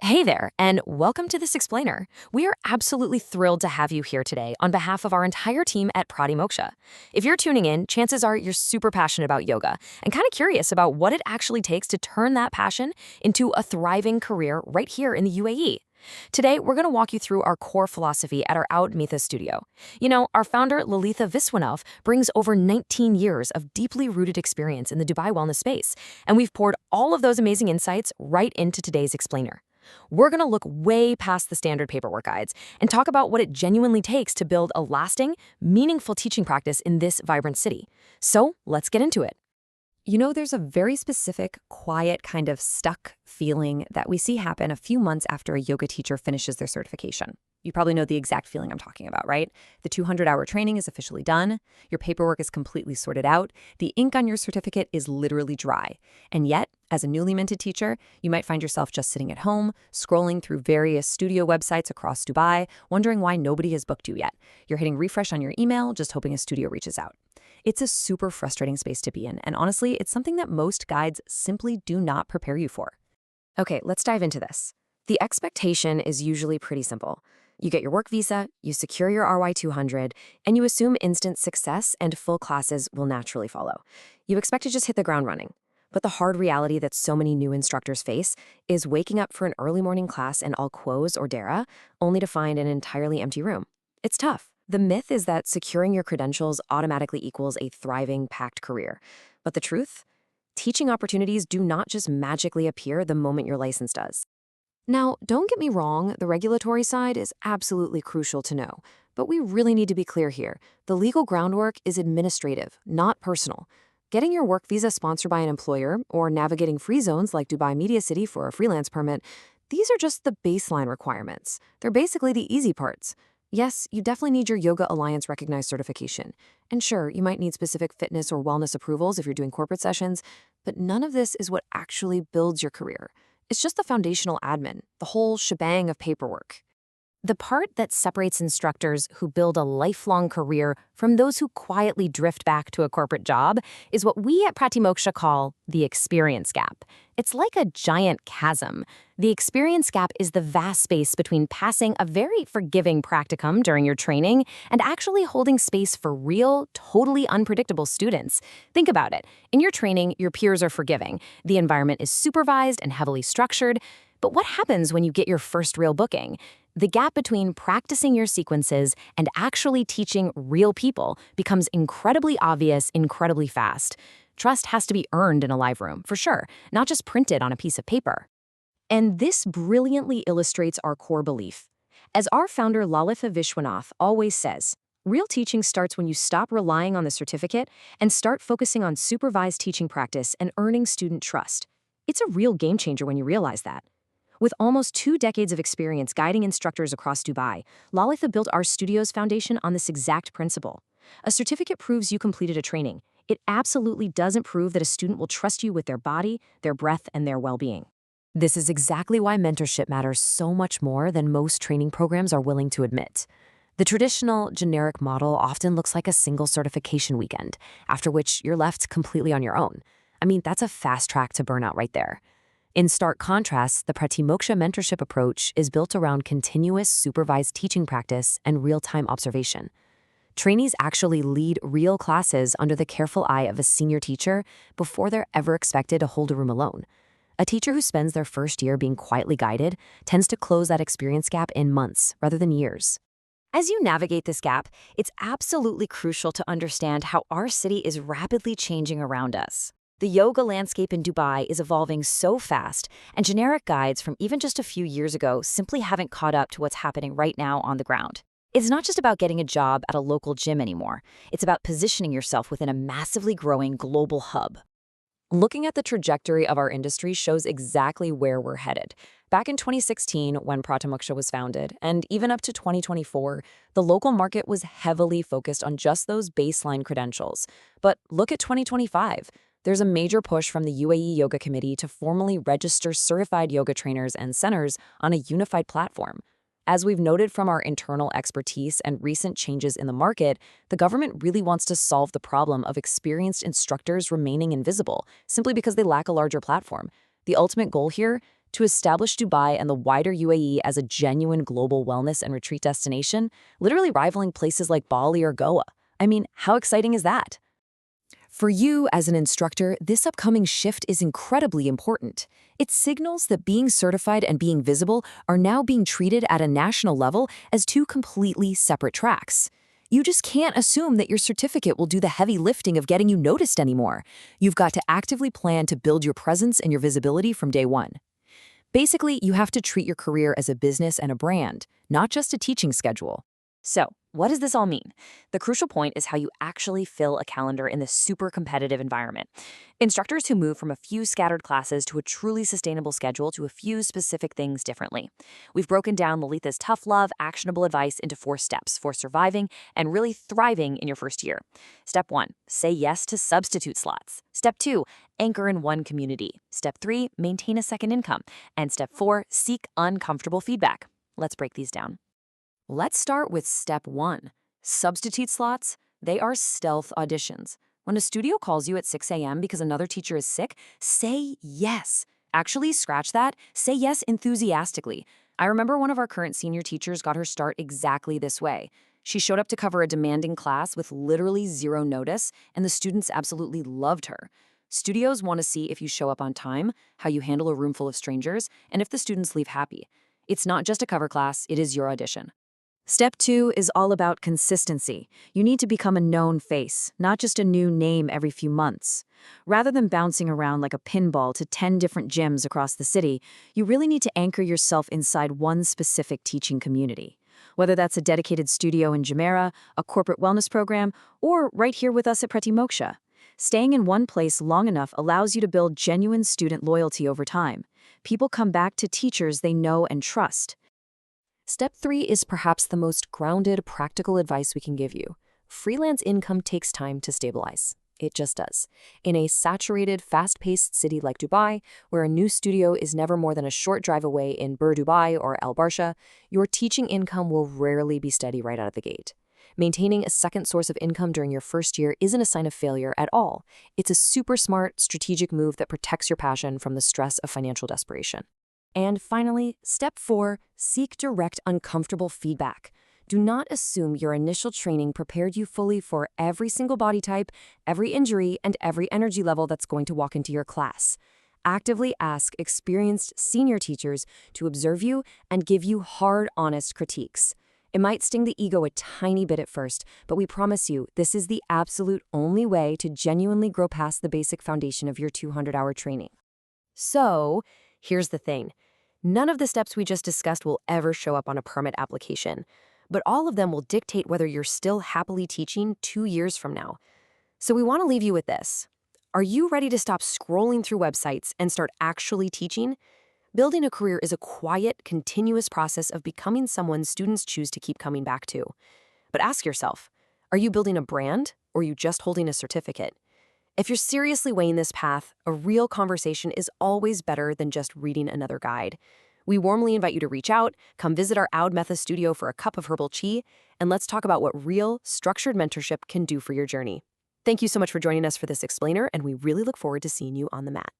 Hey there, and welcome to This Explainer. We are absolutely thrilled to have you here today on behalf of our entire team at Pratimoksha. If you're tuning in, chances are you're super passionate about yoga and kind of curious about what it actually takes to turn that passion into a thriving career right here in the UAE. Today, we're going to walk you through our core philosophy at our Out Mitha studio. Our founder, Lalitha Viswanath, brings over 19 years of deeply rooted experience in the Dubai wellness space, and we've poured all of those amazing insights right into today's explainer. We're going to look way past the standard paperwork guides and talk about what it genuinely takes to build a lasting, meaningful teaching practice in this vibrant city. So let's get into it. There's a very specific, quiet kind of stuck feeling that we see happen a few months after a yoga teacher finishes their certification. You probably know the exact feeling I'm talking about, right? The 200-hour training is officially done. Your paperwork is completely sorted out. The ink on your certificate is literally dry. And yet, as a newly minted teacher, you might find yourself just sitting at home, scrolling through various studio websites across Dubai, wondering why nobody has booked you yet. You're hitting refresh on your email, just hoping a studio reaches out. It's a super frustrating space to be in, and honestly, it's something that most guides simply do not prepare you for. Okay, let's dive into this. The expectation is usually pretty simple. You get your work visa, you secure your RY200, and you assume instant success and full classes will naturally follow. You expect to just hit the ground running. But the hard reality that so many new instructors face is waking up for an early morning class in all Quoz or Dara, only to find an entirely empty room. It's tough. The myth is that securing your credentials automatically equals a thriving, packed career. But the truth? Teaching opportunities do not just magically appear the moment your license does. Now, don't get me wrong, the regulatory side is absolutely crucial to know. But we really need to be clear here. The legal groundwork is administrative, not personal. Getting your work visa sponsored by an employer or navigating free zones like Dubai Media City for a freelance permit, these are just the baseline requirements. They're basically the easy parts. Yes, you definitely need your Yoga Alliance recognized certification. And sure, you might need specific fitness or wellness approvals if you're doing corporate sessions, but none of this is what actually builds your career. It's just the foundational admin, the whole shebang of paperwork. The part that separates instructors who build a lifelong career from those who quietly drift back to a corporate job is what we at Pratimoksha call the experience gap. It's like a giant chasm. The experience gap is the vast space between passing a very forgiving practicum during your training and actually holding space for real, totally unpredictable students. Think about it. In your training, your peers are forgiving. The environment is supervised and heavily structured. But what happens when you get your first real booking? The gap between practicing your sequences and actually teaching real people becomes incredibly obvious incredibly fast. Trust has to be earned in a live room, for sure, not just printed on a piece of paper. And this brilliantly illustrates our core belief. As our founder Lalitha Viswanath always says, real teaching starts when you stop relying on the certificate and start focusing on supervised teaching practice and earning student trust. It's a real game changer when you realize that. With almost 2 decades of experience guiding instructors across Dubai, Lalitha built our studio's foundation on this exact principle. A certificate proves you completed a training. It absolutely doesn't prove that a student will trust you with their body, their breath, and their well-being. This is exactly why mentorship matters so much more than most training programs are willing to admit. The traditional, generic model often looks like a single certification weekend, after which you're left completely on your own. That's a fast track to burnout right there. In stark contrast, the Pratimoksha mentorship approach is built around continuous supervised teaching practice and real-time observation. Trainees actually lead real classes under the careful eye of a senior teacher before they're ever expected to hold a room alone. A teacher who spends their first year being quietly guided tends to close that experience gap in months rather than years. As you navigate this gap, it's absolutely crucial to understand how our city is rapidly changing around us. The yoga landscape in Dubai is evolving so fast, and generic guides from even just a few years ago simply haven't caught up to what's happening right now on the ground. It's not just about getting a job at a local gym anymore. It's about positioning yourself within a massively growing global hub. Looking at the trajectory of our industry shows exactly where we're headed. Back in 2016, when Pratimoksha was founded, and even up to 2024, the local market was heavily focused on just those baseline credentials. But look at 2025. There's a major push from the UAE Yoga Committee to formally register certified yoga trainers and centers on a unified platform. As we've noted from our internal expertise and recent changes in the market, the government really wants to solve the problem of experienced instructors remaining invisible simply because they lack a larger platform. The ultimate goal here? to establish Dubai and the wider UAE as a genuine global wellness and retreat destination, literally rivaling places like Bali or Goa. I mean, how exciting is that? For you as an instructor, this upcoming shift is incredibly important. It signals that being certified and being visible are now being treated at a national level as two completely separate tracks. You just can't assume that your certificate will do the heavy lifting of getting you noticed anymore. You've got to actively plan to build your presence and your visibility from day one. Basically, you have to treat your career as a business and a brand, not just a teaching schedule. So, what does this all mean? The crucial point is how you actually fill a calendar in this super competitive environment. Instructors who move from a few scattered classes to a truly sustainable schedule to a few specific things differently. We've broken down Lalitha's tough love, actionable advice into 4 steps for surviving and really thriving in your first year. Step 1, say yes to substitute slots. Step 2, anchor in one community. Step 3, maintain a second income. And step 4, seek uncomfortable feedback. Let's break these down. Let's start with step 1. Substitute slots, they are stealth auditions. When a studio calls you at 6 a.m. because another teacher is sick, say yes. Actually, scratch that. Say yes enthusiastically. I remember one of our current senior teachers got her start exactly this way. She showed up to cover a demanding class with literally 0 notice, and the students absolutely loved her. Studios want to see if you show up on time, how you handle a room full of strangers, and if the students leave happy. It's not just a cover class, it is your audition. Step 2 is all about consistency. You need to become a known face, not just a new name every few months. Rather than bouncing around like a pinball to 10 different gyms across the city, you really need to anchor yourself inside one specific teaching community. Whether that's a dedicated studio in Jumeirah, a corporate wellness program, or right here with us at Pratimoksha. Staying in one place long enough allows you to build genuine student loyalty over time. People come back to teachers they know and trust. Step 3 is perhaps the most grounded, practical advice we can give you. Freelance income takes time to stabilize. It just does. In a saturated, fast-paced city like Dubai, where a new studio is never more than a short drive away in Bur Dubai or Al Barsha, your teaching income will rarely be steady right out of the gate. Maintaining a second source of income during your first year isn't a sign of failure at all. It's a super smart, strategic move that protects your passion from the stress of financial desperation. And finally, step 4, seek direct, uncomfortable feedback. Do not assume your initial training prepared you fully for every single body type, every injury, and every energy level that's going to walk into your class. Actively ask experienced senior teachers to observe you and give you hard, honest critiques. It might sting the ego a tiny bit at first, but we promise you this is the absolute only way to genuinely grow past the basic foundation of your 200-hour training. So, here's the thing. None of the steps we just discussed will ever show up on a permit application, but all of them will dictate whether you're still happily teaching 2 years from now. So we want to leave you with this. Are you ready to stop scrolling through websites and start actually teaching? Building a career is a quiet, continuous process of becoming someone students choose to keep coming back to. But ask yourself, are you building a brand or are you just holding a certificate? If you're seriously weighing this path, a real conversation is always better than just reading another guide. We warmly invite you to reach out, come visit our Oud Metha studio for a cup of herbal tea, and let's talk about what real, structured mentorship can do for your journey. Thank you so much for joining us for this explainer, and we really look forward to seeing you on the mat.